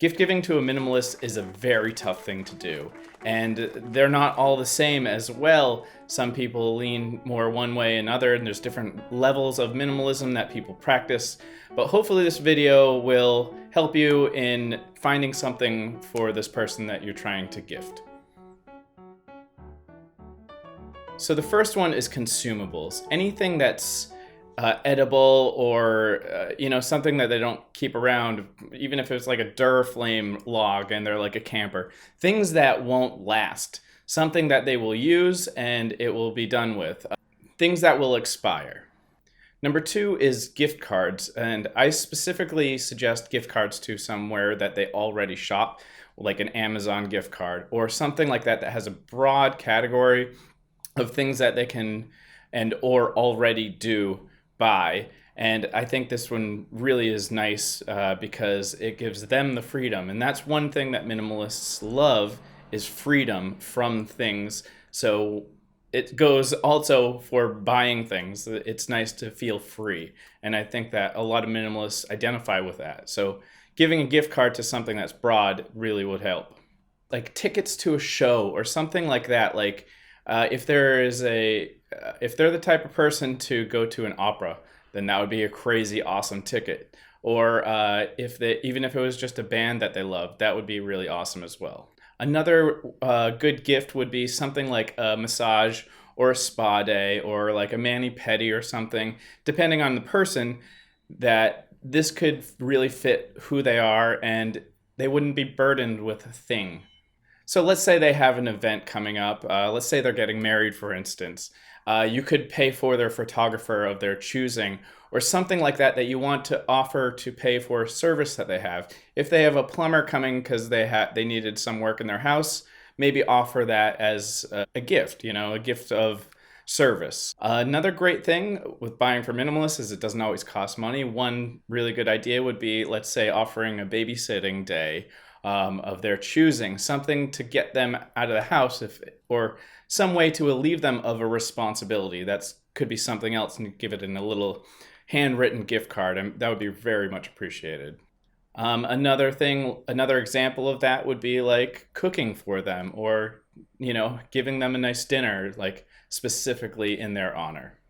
Gift giving to a minimalist is a very tough thing to do, and they're not all the same as well. Some people lean more one way and other, and there's different levels of minimalism that people practice. But hopefully this video will help you in finding something for this person that you're trying to gift. So the first one is consumables. Anything that's edible or something that they don't keep around, even if it's like a Duraflame log and they're like a camper. Things that won't last. Something that they will use and it will be done with. Things that will expire. Number 2 is gift cards, and I specifically suggest gift cards to somewhere that they already shop, like an Amazon gift card or something like that that has a broad category of things that they can or already do buy. And I think this one really is nice because it gives them the freedom, and that's one thing that minimalists love, is freedom from things. So it goes also for buying things. It's nice to feel free, and I think that a lot of minimalists identify with that. So giving a gift card to something that's broad really would help. Like tickets to a show or something like that. Like if they're the type of person to go to an opera, then that would be a crazy awesome ticket. Or even if it was just a band that they love, that would be really awesome as well. Another good gift would be something like a massage or a spa day or like a mani-pedi or something, depending on the person, that this could really fit who they are and they wouldn't be burdened with a thing. So let's say they have an event coming up. Let's say they're getting married, for instance. You could pay for their photographer of their choosing or something like that you want to offer to pay for a service that they have. If they have a plumber coming because they needed some work in their house, maybe offer that as a gift, a gift of service. Another great thing with buying for minimalists is it doesn't always cost money. One really good idea would be, let's say, offering a babysitting day of their choosing, something to get them out of the house, or some way to relieve them of a responsibility. That could be something else, and give it in a little handwritten gift card, and that would be very much appreciated. Another example of that would be like cooking for them, or giving them a nice dinner, like specifically in their honor.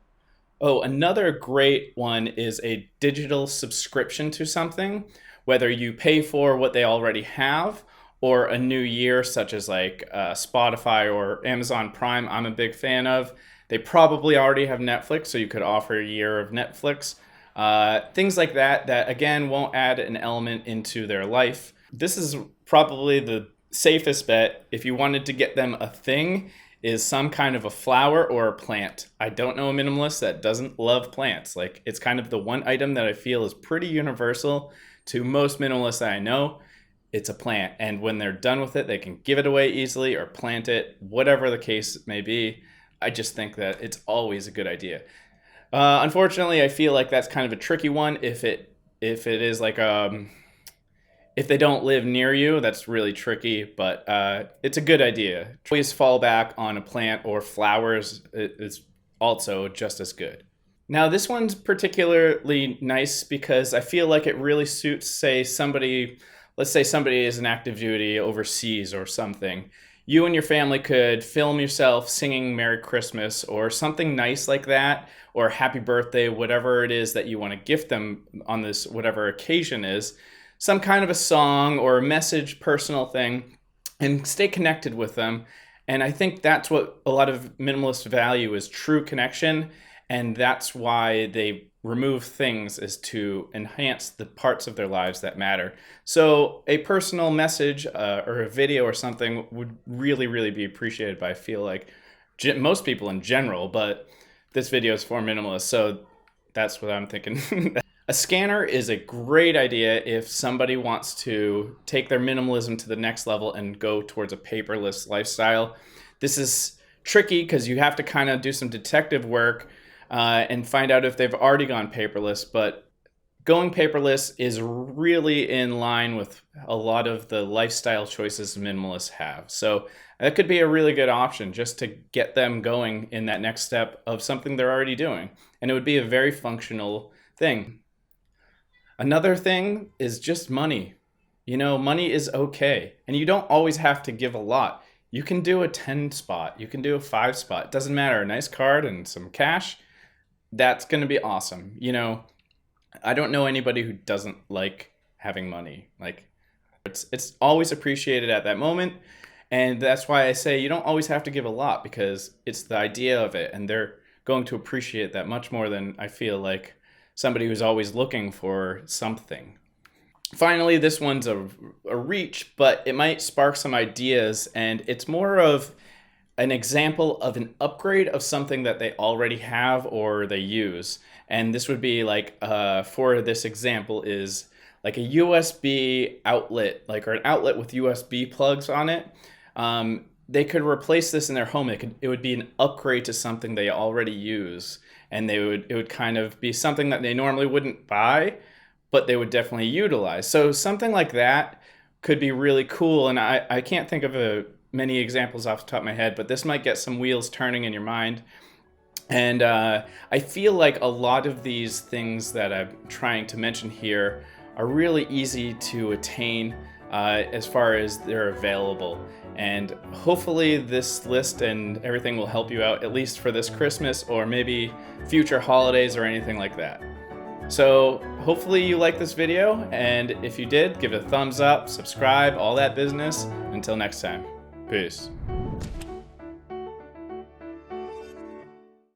Oh, another great one is a digital subscription to something, whether you pay for what they already have or a new year, such as like Spotify or Amazon Prime. I'm a big fan of. They probably already have Netflix, so you could offer a year of Netflix. Things like that again won't add an element into their life. This is probably the safest bet if you wanted to get them a thing, is some kind of a flower or a plant. I don't know a minimalist that doesn't love plants. Like, it's kind of the one item that I feel is pretty universal to most minimalists that I know. It's a plant, and when they're done with it, they can give it away easily or plant it, whatever the case may be. I just think that it's always a good idea. Unfortunately, I feel like that's kind of a tricky one. If it is like if they don't live near you, that's really tricky, but it's a good idea. Always fall back on a plant or flowers is also just as good. Now, this one's particularly nice because I feel like it really suits, let's say somebody is an active duty overseas or something. You and your family could film yourself singing Merry Christmas or something nice like that, or Happy Birthday, whatever it is that you want to gift them on this, whatever occasion is. Some kind of a song or a message, personal thing, and stay connected with them. And I think that's what a lot of minimalists value, is true connection. And that's why they remove things, is to enhance the parts of their lives that matter. So a personal message or a video or something would really, really be appreciated by, I feel like, most people in general, but this video is for minimalists, so that's what I'm thinking. A scanner is a great idea if somebody wants to take their minimalism to the next level and go towards a paperless lifestyle. This is tricky because you have to kind of do some detective work and find out if they've already gone paperless, but going paperless is really in line with a lot of the lifestyle choices minimalists have. So that could be a really good option just to get them going in that next step of something they're already doing. And it would be a very functional thing. Another thing is just money. You know, money is okay. And you don't always have to give a lot. You can do a 10 spot, you can do a 5 spot. It doesn't matter. A nice card and some cash, that's going to be awesome. You know, I don't know anybody who doesn't like having money. Like it's always appreciated at that moment. And that's why I say you don't always have to give a lot, because it's the idea of it, and they're going to appreciate that much more than I feel like somebody who's always looking for something. Finally, this one's a reach, but it might spark some ideas, and it's more of an example of an upgrade of something that they already have or they use. And this would be like, for this example, is like a USB outlet, like, or an outlet with USB plugs on it. They could replace this in their home. It would be an upgrade to something they already use, and it would kind of be something that they normally wouldn't buy, but they would definitely utilize. So something like that could be really cool. And I can't think of many examples off the top of my head, but this might get some wheels turning in your mind. And I feel like a lot of these things that I'm trying to mention here are really easy to attain as far as they're available. And hopefully this list and everything will help you out, at least for this Christmas or maybe future holidays or anything like that. So hopefully you liked this video, and if you did, give it a thumbs up, subscribe, all that business. Until next time, peace.